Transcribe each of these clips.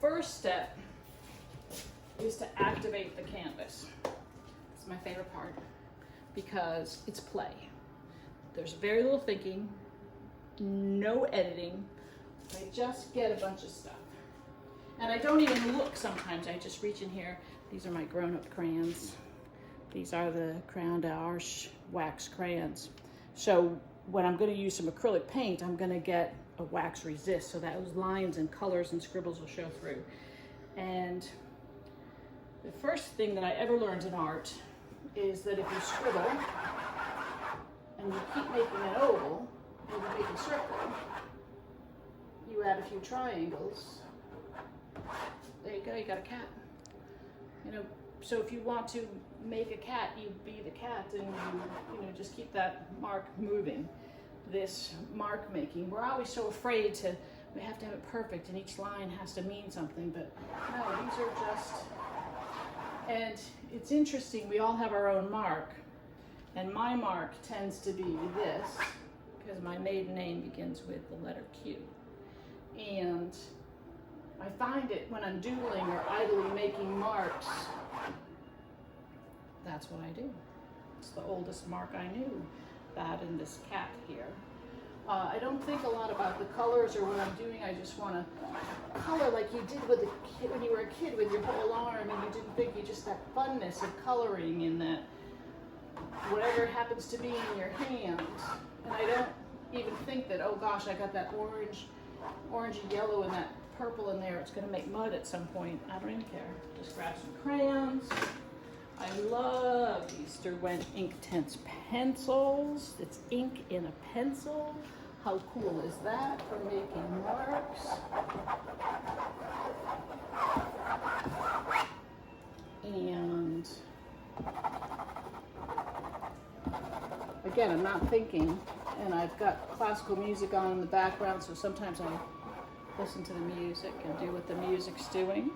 first step is to activate the canvas. It's my favorite part because it's play. There's very little thinking, no editing. I just get a bunch of stuff. And I don't even look sometimes. I just reach in here. These are my grown-up crayons. These are the Crayon d'Arche wax crayons. So when I'm going to use some acrylic paint, I'm going to get a wax resist so that those lines and colors and scribbles will show through. And the first thing that I ever learned in art is that if you scribble and you keep making an oval and you make a circle, you add a few triangles. There you go, you got a cat. You know, so if you want to make a cat, you be the cat, and you know, just keep that mark moving. This mark making, we're always so afraid to, we have to have it perfect and each line has to mean something, but no, these are just, and it's interesting, we all have our own mark, and my mark tends to be this, because my maiden name begins with the letter Q. And I find it when I'm doodling or idly making marks, that's what I do. It's the oldest mark I knew, that and this cat here. I don't think a lot about the colors or what I'm doing. I just want to color like you did with the kid, when you were a kid with your whole arm, and you didn't think, you just that funness of coloring in that whatever happens to be in your hand. And I don't even think that, oh gosh, I got that orangey yellow and that purple in there, it's going to make mud at some point. I don't even care. Just grab some crayons. I love these Derwent Inktense pencils. It's ink in a pencil. How cool is that for making marks? And again, I'm not thinking, and I've got classical music on in the background, so sometimes I listen to the music and do what the music's doing.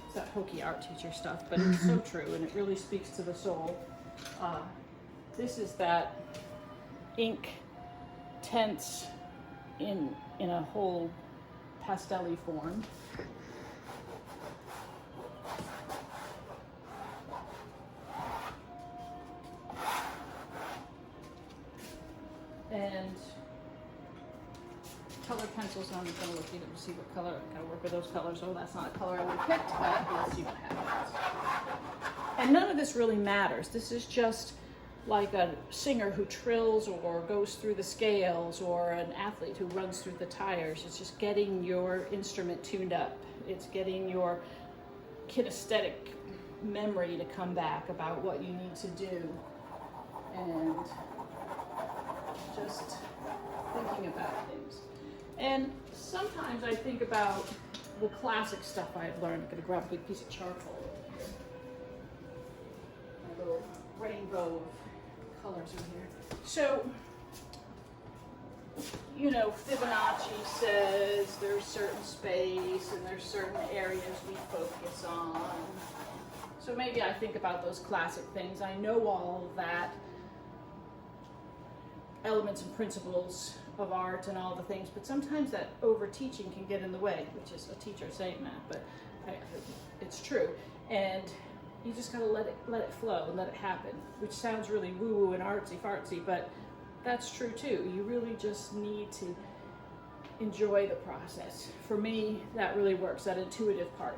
It's that hokey art teacher stuff, but it's so true, and it really speaks to the soul. This is that ink tense in a whole pastel-y form. And color pencils, I'm going to look at it to see what color, I gotta work with those colors. Oh, that's not a color I would have picked, but let's see what happens. And none of this really matters. This is just like a singer who trills or goes through the scales, or an athlete who runs through the tires. It's just getting your instrument tuned up. It's getting your kinesthetic memory to come back about what you need to do. And just thinking about things. And sometimes I think about the classic stuff I've learned. I'm going to grab a big piece of charcoal over here. My little rainbow of colors in here. So, you know, Fibonacci says there's certain space and there's certain areas we focus on. So maybe I think about those classic things. I know all of that. Elements and principles of art and all the things, but sometimes that over teaching can get in the way, which is a teacher saying that, but it's true. And you just gotta let it flow and let it happen, which sounds really woo-woo and artsy-fartsy, but that's true too. You really just need to enjoy the process. For me, that really works, that intuitive part.